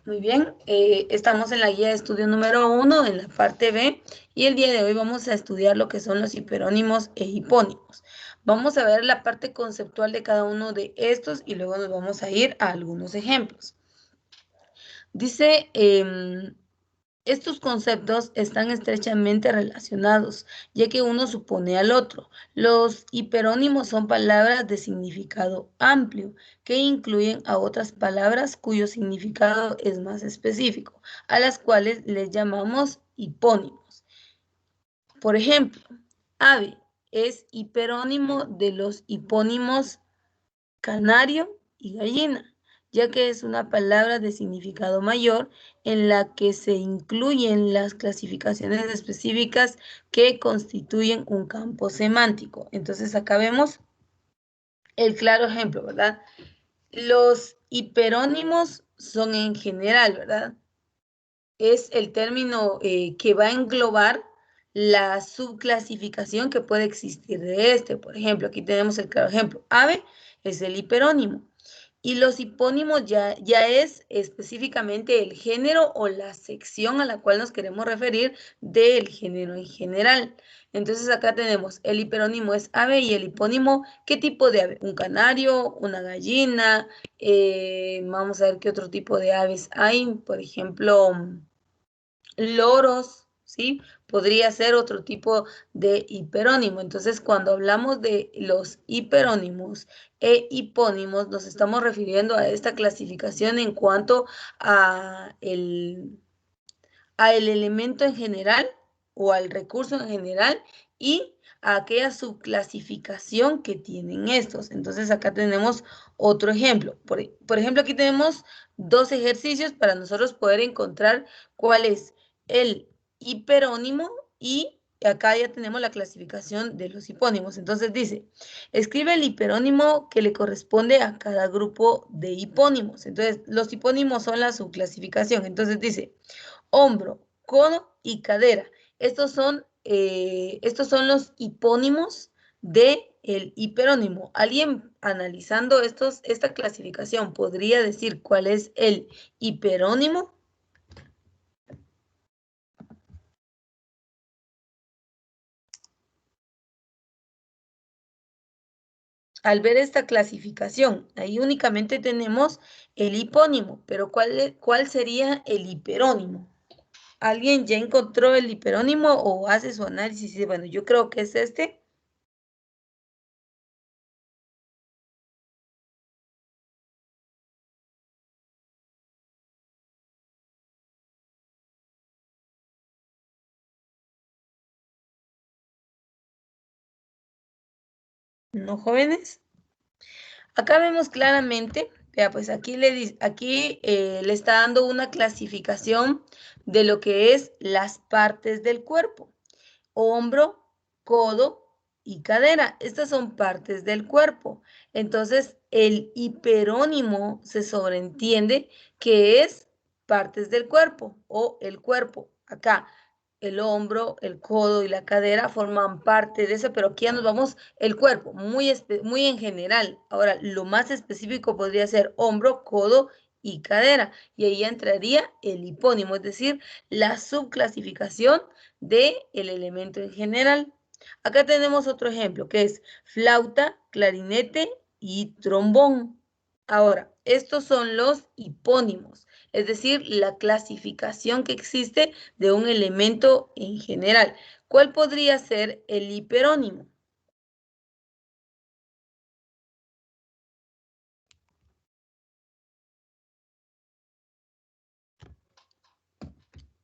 Muy bien, estamos en la guía de estudio número 1, en la parte B, y el día de hoy vamos a estudiar lo que son los hiperónimos e hipónimos. Vamos a ver la parte conceptual de cada uno de estos y luego nos vamos a ir a algunos ejemplos. Dice, estos conceptos están estrechamente relacionados, ya que uno supone al otro. Los hiperónimos son palabras de significado amplio, que incluyen a otras palabras cuyo significado es más específico, a las cuales les llamamos hipónimos. Por ejemplo, ave es hiperónimo de los hipónimos canario y gallina, ya que es una palabra de significado mayor en la que se incluyen las clasificaciones específicas que constituyen un campo semántico. Entonces acá vemos el claro ejemplo, ¿verdad? Los hiperónimos son en general, ¿verdad? Es el término que va a englobar la subclasificación que puede existir de este. Por ejemplo, aquí tenemos el claro ejemplo. Ave es el hiperónimo. Y los hipónimos ya es específicamente el género o la sección a la cual nos queremos referir del género en general. Entonces acá tenemos el hiperónimo es ave y el hipónimo, ¿qué tipo de ave? Un canario, una gallina, vamos a ver qué otro tipo de aves hay, por ejemplo, loros, ¿sí? Podría ser otro tipo de hiperónimo. Entonces, cuando hablamos de los hiperónimos e hipónimos, nos estamos refiriendo a esta clasificación en cuanto a el elemento en general o al recurso en general y a aquella subclasificación que tienen estos. Entonces, acá tenemos otro ejemplo. Por ejemplo, aquí tenemos dos ejercicios para nosotros poder encontrar cuál es el hiperónimo y acá ya tenemos la clasificación de los hipónimos. Entonces dice, escribe el hiperónimo que le corresponde a cada grupo de hipónimos. Entonces, los hipónimos son la subclasificación. Entonces dice, hombro, codo y cadera. Estos son los hipónimos de el hiperónimo. Alguien analizando esta clasificación podría decir cuál es el hiperónimo. Al ver esta clasificación, ahí únicamente tenemos el hipónimo, pero ¿cuál sería el hiperónimo? ¿Alguien ya encontró el hiperónimo o hace su análisis y dice, bueno, yo creo que es este? ¿No, jóvenes? Acá vemos claramente, vea, pues aquí le está dando una clasificación de lo que es las partes del cuerpo. Hombro, codo y cadera. Estas son partes del cuerpo. Entonces, el hiperónimo se sobreentiende que es partes del cuerpo o el cuerpo. Acá, el hombro, el codo y la cadera forman parte de eso, pero aquí ya nos vamos el cuerpo, muy en general. Ahora, lo más específico podría ser hombro, codo y cadera. Y ahí entraría el hipónimo, es decir, la subclasificación del elemento en general. Acá tenemos otro ejemplo que es flauta, clarinete y trombón. Ahora, estos son los hipónimos, es decir, la clasificación que existe de un elemento en general. ¿Cuál podría ser el hiperónimo?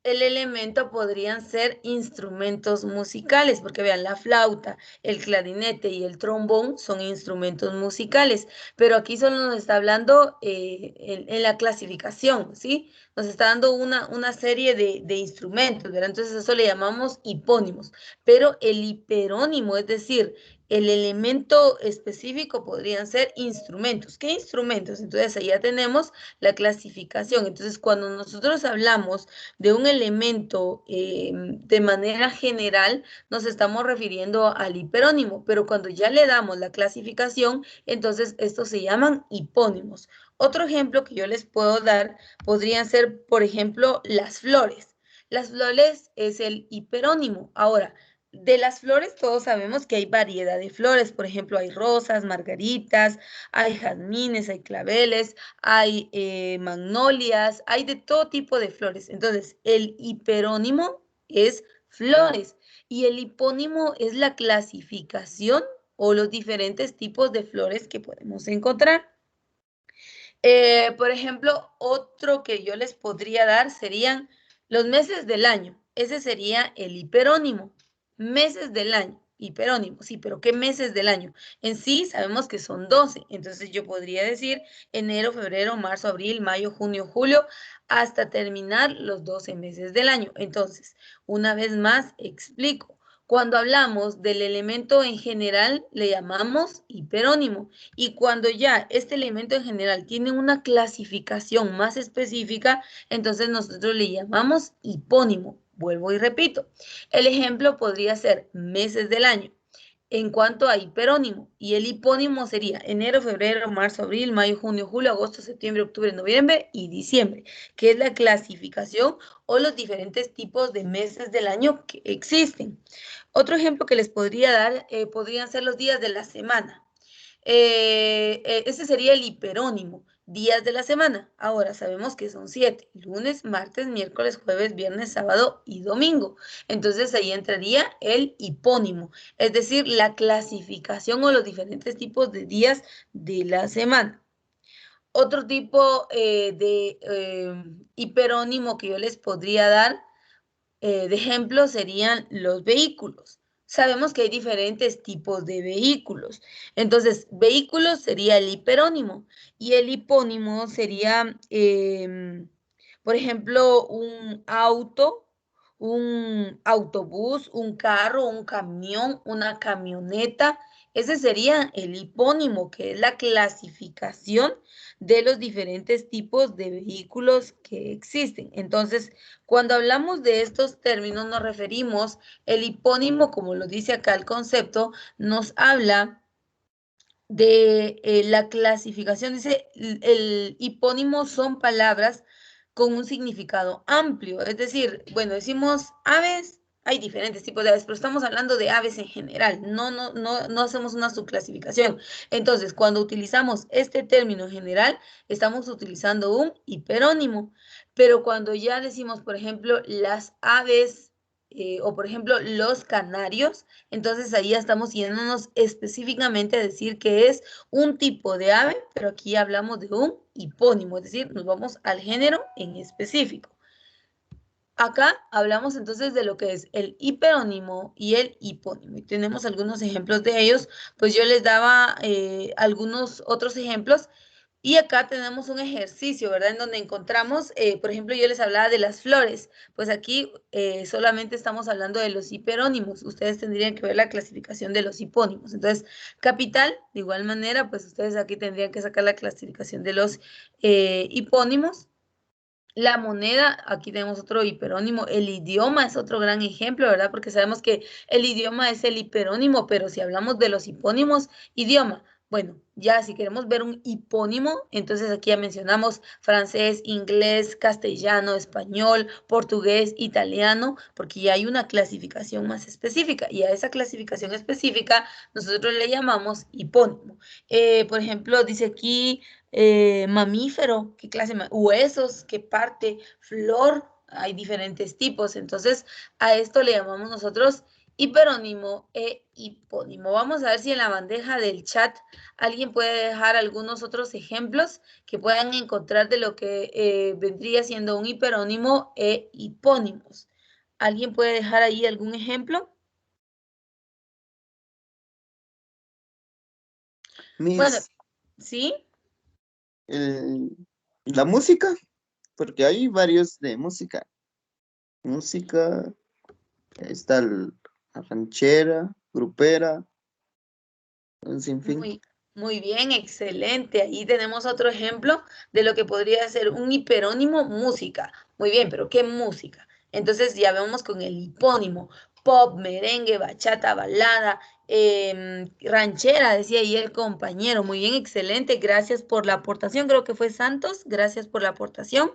El elemento podrían ser instrumentos musicales, porque vean, la flauta, el clarinete y el trombón son instrumentos musicales, pero aquí solo nos está hablando en la clasificación, ¿sí? Nos está dando una serie de instrumentos, ¿verdad? Entonces eso le llamamos hipónimos, pero el hiperónimo, es decir, el elemento específico podrían ser instrumentos. ¿Qué instrumentos? Entonces ahí ya tenemos la clasificación. Entonces cuando nosotros hablamos de un elemento de manera general, nos estamos refiriendo al hiperónimo, pero cuando ya le damos la clasificación, entonces estos se llaman hipónimos. Otro ejemplo que yo les puedo dar podrían ser, por ejemplo, las flores. Las flores es el hiperónimo. Ahora, de las flores todos sabemos que hay variedad de flores. Por ejemplo, hay rosas, margaritas, hay jazmines, hay claveles, hay magnolias, hay de todo tipo de flores. Entonces, el hiperónimo es flores y el hipónimo es la clasificación o los diferentes tipos de flores que podemos encontrar. Por ejemplo, otro que yo les podría dar serían los meses del año. Ese sería el hiperónimo. Meses del año, hiperónimo. Sí, pero ¿qué meses del año? En sí sabemos que son 12. Entonces yo podría decir enero, febrero, marzo, abril, mayo, junio, julio, hasta terminar los 12 meses del año. Entonces, una vez más, explico. Cuando hablamos del elemento en general, le llamamos hiperónimo. Y cuando ya este elemento en general tiene una clasificación más específica, entonces nosotros le llamamos hipónimo. Vuelvo y repito. El ejemplo podría ser meses del año en cuanto a hiperónimo. Y el hipónimo sería enero, febrero, marzo, abril, mayo, junio, julio, agosto, septiembre, octubre, noviembre y diciembre, que es la clasificación o los diferentes tipos de meses del año que existen. Otro ejemplo que les podría dar podrían ser los días de la semana. Ese sería el hiperónimo, días de la semana. Ahora sabemos que son 7, lunes, martes, miércoles, jueves, viernes, sábado y domingo. Entonces ahí entraría el hipónimo, es decir, la clasificación o los diferentes tipos de días de la semana. Otro tipo de hiperónimo que yo les podría dar de ejemplo serían los vehículos. Sabemos que hay diferentes tipos de vehículos. Entonces, vehículos sería el hiperónimo y el hipónimo sería, por ejemplo, un auto, un autobús, un carro, un camión, una camioneta. Ese sería el hipónimo, que es la clasificación de los diferentes tipos de vehículos que existen. Entonces, cuando hablamos de estos términos nos referimos, el hipónimo, como lo dice acá el concepto, nos habla de la clasificación. Dice, el hipónimo son palabras con un significado amplio. Es decir, bueno, decimos aves, hay diferentes tipos de aves, pero estamos hablando de aves en general, no hacemos una subclasificación. Entonces, cuando utilizamos este término en general, estamos utilizando un hiperónimo. Pero cuando ya decimos, por ejemplo, las aves o por ejemplo los canarios, entonces ahí ya estamos yéndonos específicamente a decir que es un tipo de ave, pero aquí hablamos de un hipónimo, es decir, nos vamos al género en específico. Acá hablamos entonces de lo que es el hiperónimo y el hipónimo. Y tenemos algunos ejemplos de ellos, pues yo les daba algunos otros ejemplos. Y acá tenemos un ejercicio, ¿verdad? En donde encontramos, por ejemplo, yo les hablaba de las flores, pues aquí solamente estamos hablando de los hiperónimos. Ustedes tendrían que ver la clasificación de los hipónimos. Entonces, capital, de igual manera, pues ustedes aquí tendrían que sacar la clasificación de los hipónimos. La moneda, aquí tenemos otro hiperónimo. El idioma es otro gran ejemplo, ¿verdad? Porque sabemos que el idioma es el hiperónimo, pero si hablamos de los hipónimos, idioma. Bueno, ya si queremos ver un hipónimo, entonces aquí ya mencionamos francés, inglés, castellano, español, portugués, italiano, porque ya hay una clasificación más específica y a esa clasificación específica nosotros le llamamos hipónimo. Por ejemplo, dice aquí mamífero, qué clase, huesos, qué parte, flor, hay diferentes tipos. Entonces, a esto le llamamos nosotros hiperónimo e hipónimo. Vamos a ver si en la bandeja del chat alguien puede dejar algunos otros ejemplos que puedan encontrar de lo que vendría siendo un hiperónimo e hipónimos. ¿Alguien puede dejar ahí algún ejemplo? Bueno, Miss, ¿sí? el- la música, porque hay varios de música. Música, está la ranchera, grupera, un sinfín. Muy, muy bien, excelente. Ahí tenemos otro ejemplo de lo que podría ser un hiperónimo música. Muy bien, pero ¿qué música? Entonces ya vemos con el hipónimo. pop, merengue, bachata, balada, ranchera, decía ahí el compañero. Muy bien, excelente. Gracias por la aportación. Creo que fue Santos. Gracias por la aportación.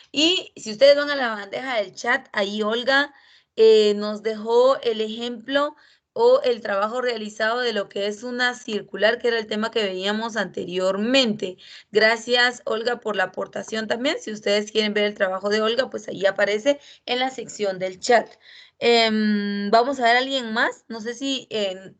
Y si ustedes van a la bandeja del chat, ahí Olga nos dejó el ejemplo o el trabajo realizado de lo que es una circular, que era el tema que veíamos anteriormente. Gracias, Olga, por la aportación también. Si ustedes quieren ver el trabajo de Olga, pues ahí aparece en la sección del chat. Vamos a ver a alguien más. No sé si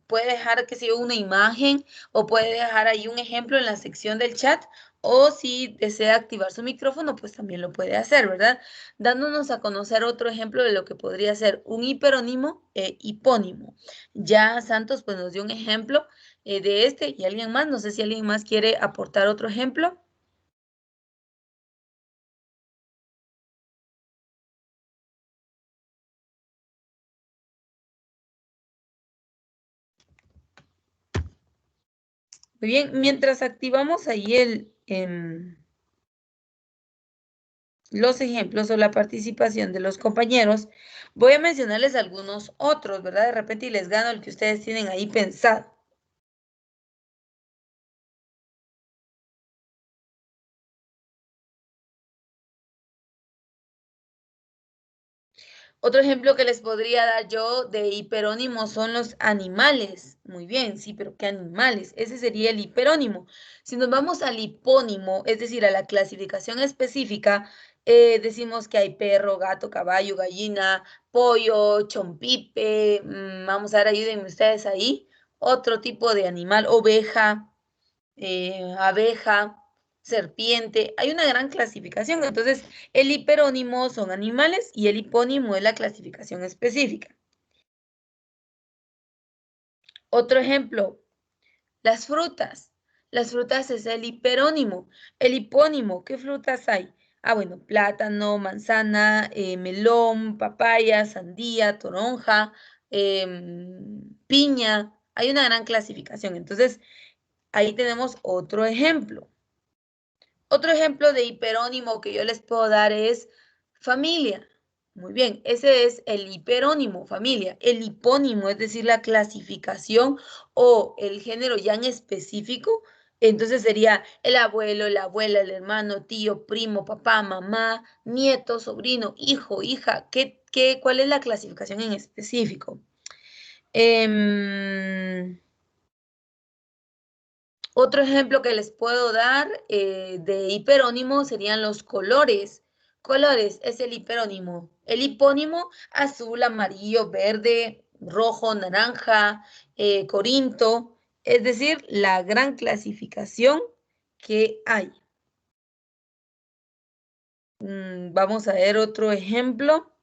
puede dejar que sea una imagen o puede dejar ahí un ejemplo en la sección del chat, o si desea activar su micrófono, pues también lo puede hacer, ¿verdad? Dándonos a conocer otro ejemplo de lo que podría ser un hiperónimo e hipónimo. Ya Santos pues nos dio un ejemplo de este, y alguien más, no sé si alguien más quiere aportar otro ejemplo. Muy bien, mientras activamos ahí los ejemplos o la participación de los compañeros, voy a mencionarles algunos otros, ¿verdad? De repente y les gano el que ustedes tienen ahí pensado. Otro ejemplo que les podría dar yo de hiperónimo son los animales. Muy bien, sí, pero ¿qué animales? Ese sería el hiperónimo. Si nos vamos al hipónimo, es decir, a la clasificación específica, decimos que hay perro, gato, caballo, gallina, pollo, chompipe. Vamos a ver, ayúdenme ustedes ahí. Otro tipo de animal, oveja, abeja, serpiente. Hay una gran clasificación. Entonces, el hiperónimo son animales y el hipónimo es la clasificación específica. Otro ejemplo, las frutas. Las frutas es el hiperónimo. El hipónimo, ¿qué frutas hay? Ah, bueno, plátano, manzana, melón, papaya, sandía, toronja, piña. Hay una gran clasificación. Entonces, ahí tenemos otro ejemplo. Otro ejemplo de hiperónimo que yo les puedo dar es familia. Muy bien, ese es el hiperónimo, familia. El hipónimo, es decir, la clasificación o el género ya en específico, entonces sería el abuelo, la abuela, el hermano, tío, primo, papá, mamá, nieto, sobrino, hijo, hija. ¿Cuál es la clasificación en específico? Otro ejemplo que les puedo dar de hiperónimo serían los colores. Colores es el hiperónimo. El hipónimo, azul, amarillo, verde, rojo, naranja, corinto. Es decir, la gran clasificación que hay. Vamos a ver otro ejemplo.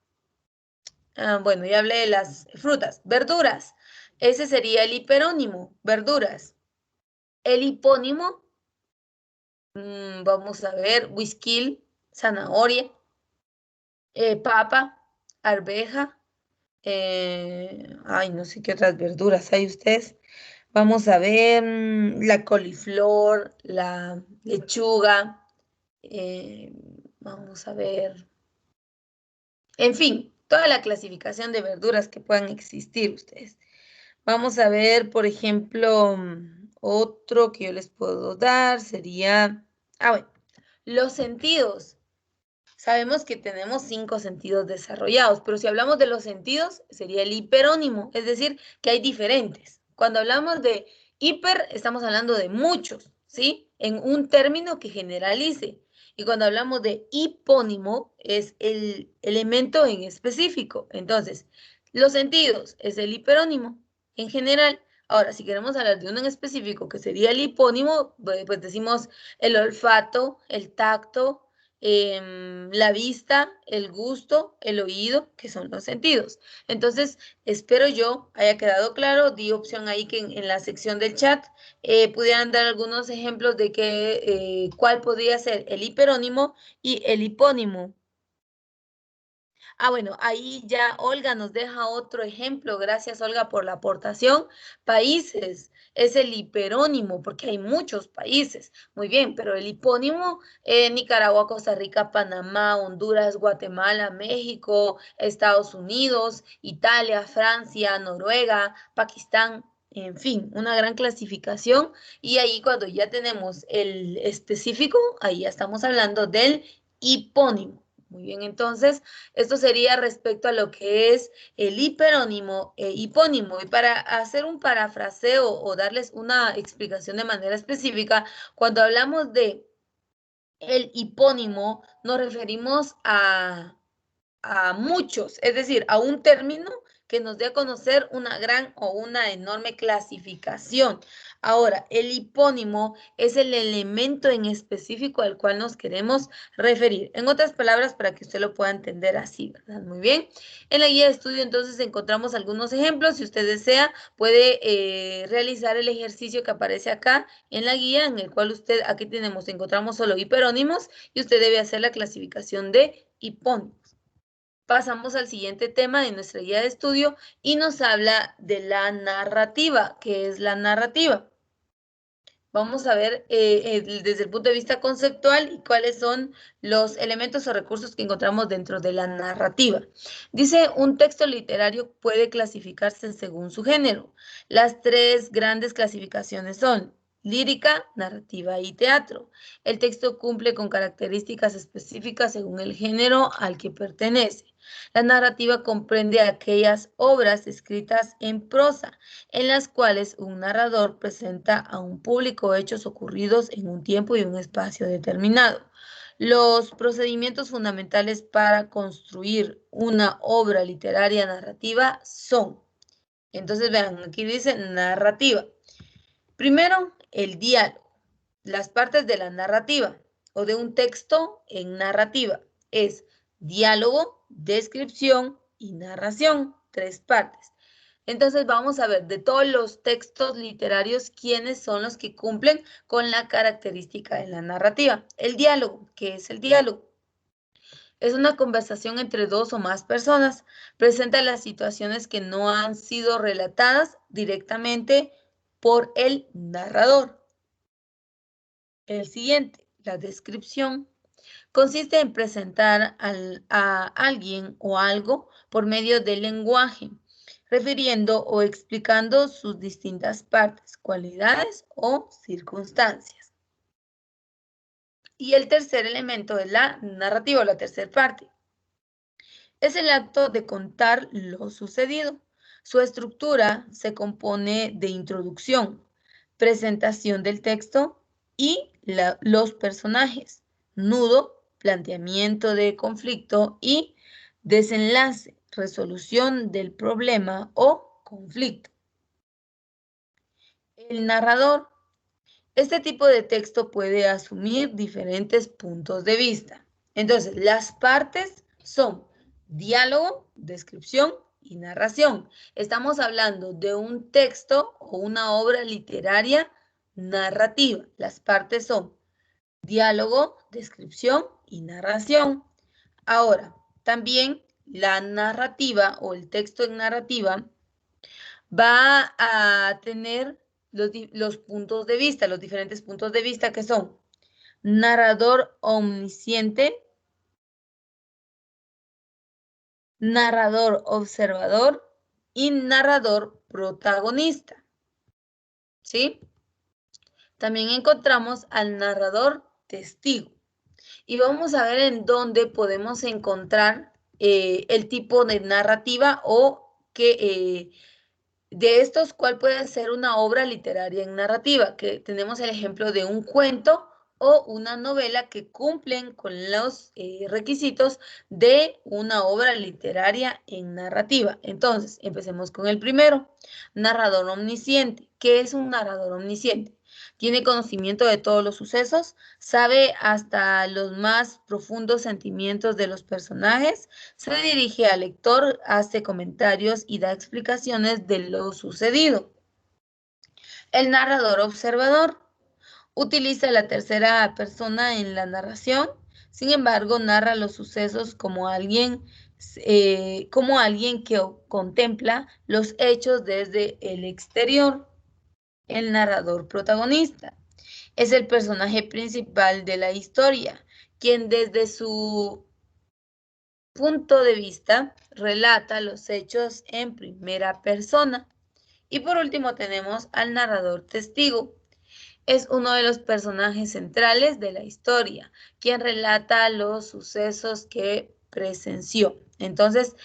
Bueno, ya hablé de las frutas. Verduras. Ese sería el hiperónimo. Verduras. El hipónimo. Vamos a ver, whisky, zanahoria, papa, arveja, ay, no sé qué otras verduras hay ustedes. Vamos a ver la coliflor, la lechuga, vamos a ver, en fin, toda la clasificación de verduras que puedan existir ustedes. Vamos a ver, por ejemplo, otro que yo les puedo dar sería, bueno, los sentidos. Sabemos que tenemos 5 sentidos desarrollados, pero si hablamos de los sentidos, sería el hiperónimo, es decir, que hay diferentes. Cuando hablamos de hiper, estamos hablando de muchos, ¿sí? En un término que generalice. Y cuando hablamos de hipónimo, es el elemento en específico. Entonces, los sentidos es el hiperónimo en general. Ahora, si queremos hablar de uno en específico, que sería el hipónimo, pues decimos el olfato, el tacto, la vista, el gusto, el oído, que son los sentidos. Entonces, espero yo haya quedado claro. Di opción ahí que en la sección del chat pudieran dar algunos ejemplos de cuál podría ser el hiperónimo y el hipónimo. Bueno, ahí ya Olga nos deja otro ejemplo. Gracias, Olga, por la aportación. Países. es el hiperónimo, porque hay muchos países. Muy bien, pero el hipónimo, Nicaragua, Costa Rica, Panamá, Honduras, Guatemala, México, Estados Unidos, Italia, Francia, Noruega, Pakistán, en fin, una gran clasificación. Y ahí cuando ya tenemos el específico, ahí ya estamos hablando del hipónimo. Muy bien, entonces, esto sería respecto a lo que es el hiperónimo e hipónimo. Y para hacer un parafraseo o darles una explicación de manera específica, cuando hablamos de el hipónimo, nos referimos a muchos, es decir, a un término que nos dé a conocer una gran o una enorme clasificación. Ahora, el hipónimo es el elemento en específico al cual nos queremos referir. En otras palabras, para que usted lo pueda entender así, ¿verdad? Muy bien. En la guía de estudio, entonces, encontramos algunos ejemplos. Si usted desea, puede realizar el ejercicio que aparece acá en la guía, en el cual encontramos solo hiperónimos y usted debe hacer la clasificación de hipónimos. Pasamos al siguiente tema de nuestra guía de estudio y nos habla de la narrativa. ¿Qué es la narrativa? Vamos a ver desde el punto de vista conceptual y cuáles son los elementos o recursos que encontramos dentro de la narrativa. Dice, un texto literario puede clasificarse según su género. Las tres grandes clasificaciones son lírica, narrativa y teatro. El texto cumple con características específicas según el género al que pertenece. La narrativa comprende aquellas obras escritas en prosa, en las cuales un narrador presenta a un público hechos ocurridos en un tiempo y un espacio determinado. Los procedimientos fundamentales para construir una obra literaria narrativa son, entonces vean, aquí dice narrativa. Primero, el diálogo. Las partes de la narrativa o de un texto en narrativa es diálogo, descripción y narración, tres partes. Entonces vamos a ver de todos los textos literarios quiénes son los que cumplen con la característica de la narrativa. El diálogo, ¿qué es el diálogo? Es una conversación entre dos o más personas. Presenta las situaciones que no han sido relatadas directamente por el narrador. El siguiente, la descripción, consiste en presentar a alguien o algo por medio del lenguaje, refiriendo o explicando sus distintas partes, cualidades o circunstancias. Y el tercer elemento es la narrativa, la tercera parte. Es el acto de contar lo sucedido. Su estructura se compone de introducción, presentación del texto y los personajes, nudo, planteamiento de conflicto y desenlace, resolución del problema o conflicto. El narrador. Este tipo de texto puede asumir diferentes puntos de vista. Entonces, las partes son diálogo, descripción y narración. Estamos hablando de un texto o una obra literaria narrativa. Las partes son diálogo, descripción y narración. Ahora, también la narrativa o el texto en narrativa va a tener los puntos de vista, los diferentes puntos de vista que son narrador omnisciente, narrador observador y narrador protagonista. ¿Sí? También encontramos al narrador testigo. Y vamos a ver en dónde podemos encontrar el tipo de narrativa o que de estos, ¿cuál puede ser una obra literaria en narrativa? Que tenemos el ejemplo de un cuento o una novela que cumplen con los requisitos de una obra literaria en narrativa. Entonces, empecemos con el primero, narrador omnisciente. ¿Qué es un narrador omnisciente? Tiene conocimiento de todos los sucesos, sabe hasta los más profundos sentimientos de los personajes, se dirige al lector, hace comentarios y da explicaciones de lo sucedido. El narrador observador utiliza la tercera persona en la narración, sin embargo, narra los sucesos como alguien que contempla los hechos desde el exterior. El narrador protagonista es el personaje principal de la historia, quien desde su punto de vista relata los hechos en primera persona. Y por último tenemos al narrador testigo. Es uno de los personajes centrales de la historia, quien relata los sucesos que presenció. Entonces,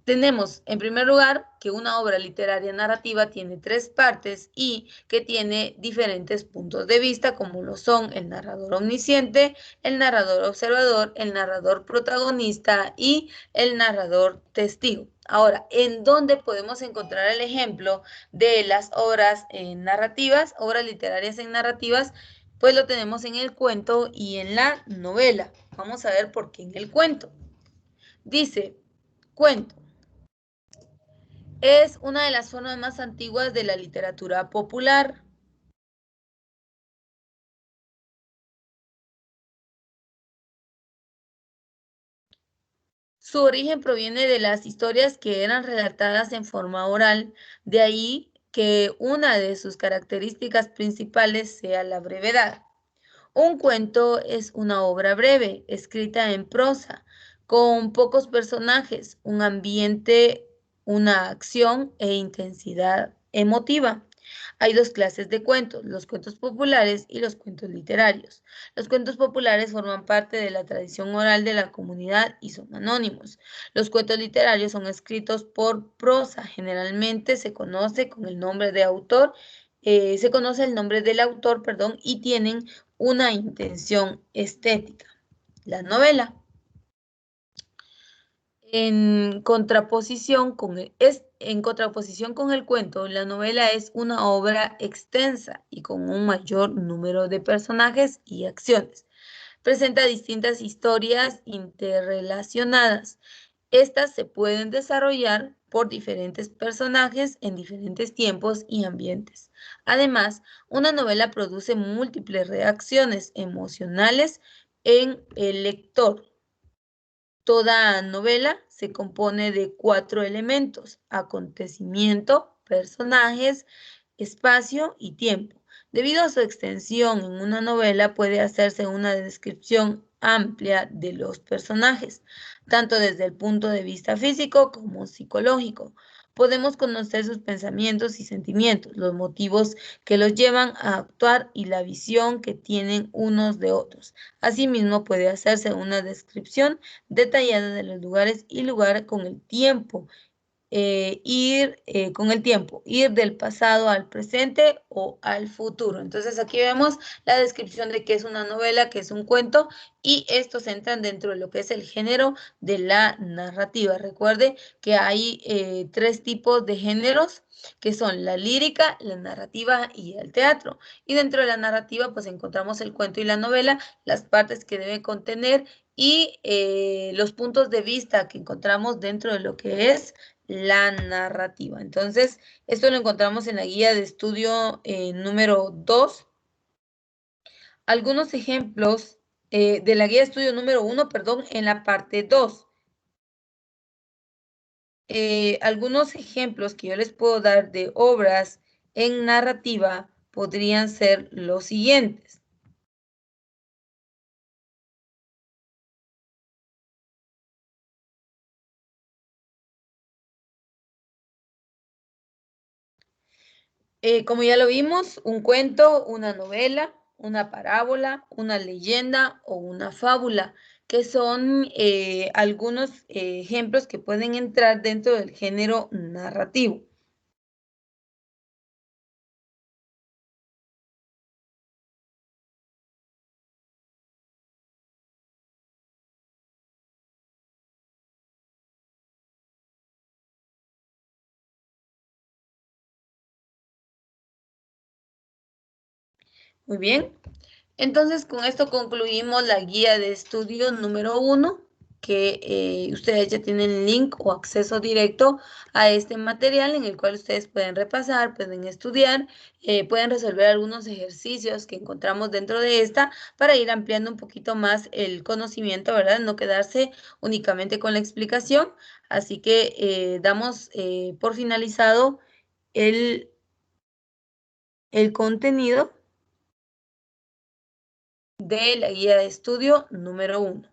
tenemos, en primer lugar, que una obra literaria narrativa tiene tres partes y que tiene diferentes puntos de vista, como lo son el narrador omnisciente, el narrador observador, el narrador protagonista y el narrador testigo. Ahora, ¿en dónde podemos encontrar el ejemplo de las obras narrativas, obras literarias en narrativas? Pues lo tenemos en el cuento y en la novela. Vamos a ver por qué en el cuento. Dice, cuento. Es una de las formas más antiguas de la literatura popular. Su origen proviene de las historias que eran relatadas en forma oral, de ahí que una de sus características principales sea la brevedad. Un cuento es una obra breve, escrita en prosa, con pocos personajes, un ambiente, una acción e intensidad emotiva. Hay dos clases de cuentos, los cuentos populares y los cuentos literarios. Los cuentos populares forman parte de la tradición oral de la comunidad y son anónimos. Los cuentos literarios son escritos por prosa, generalmente se conoce con el nombre de autor, se conoce el nombre del autor, perdón, y tienen una intención estética. La novela. En contraposición con el cuento, la novela es una obra extensa y con un mayor número de personajes y acciones. Presenta distintas historias interrelacionadas. Estas se pueden desarrollar por diferentes personajes en diferentes tiempos y ambientes. Además, una novela produce múltiples reacciones emocionales en el lector. Toda novela se compone de 4 elementos: acontecimiento, personajes, espacio y tiempo. Debido a su extensión en una novela puede hacerse una descripción amplia de los personajes, tanto desde el punto de vista físico como psicológico. Podemos conocer sus pensamientos y sentimientos, los motivos que los llevan a actuar y la visión que tienen unos de otros. Asimismo, puede hacerse una descripción detallada de los lugares y lugar con el tiempo, ir del pasado al presente o al futuro. Entonces aquí vemos la descripción de qué es una novela, qué es un cuento, y estos entran dentro de lo que es el género de la narrativa. Recuerde que hay 3 tipos de géneros, que son la lírica, la narrativa y el teatro. Y dentro de la narrativa pues encontramos el cuento y la novela, las partes que debe contener y los puntos de vista que encontramos dentro de lo que es la narrativa. Entonces, esto lo encontramos en la guía de estudio número 2. Algunos ejemplos de la guía de estudio número 1, perdón, en la parte 2. Algunos ejemplos que yo les puedo dar de obras en narrativa podrían ser los siguientes. Como ya lo vimos, un cuento, una novela, una parábola, una leyenda o una fábula, que son algunos ejemplos que pueden entrar dentro del género narrativo. Muy bien. Entonces, con esto concluimos la guía de estudio número 1, que ustedes ya tienen link o acceso directo a este material en el cual ustedes pueden repasar, pueden estudiar, pueden resolver algunos ejercicios que encontramos dentro de esta para ir ampliando un poquito más el conocimiento, ¿verdad? No quedarse únicamente con la explicación. Así que damos por finalizado el el contenido de la guía de estudio número 1.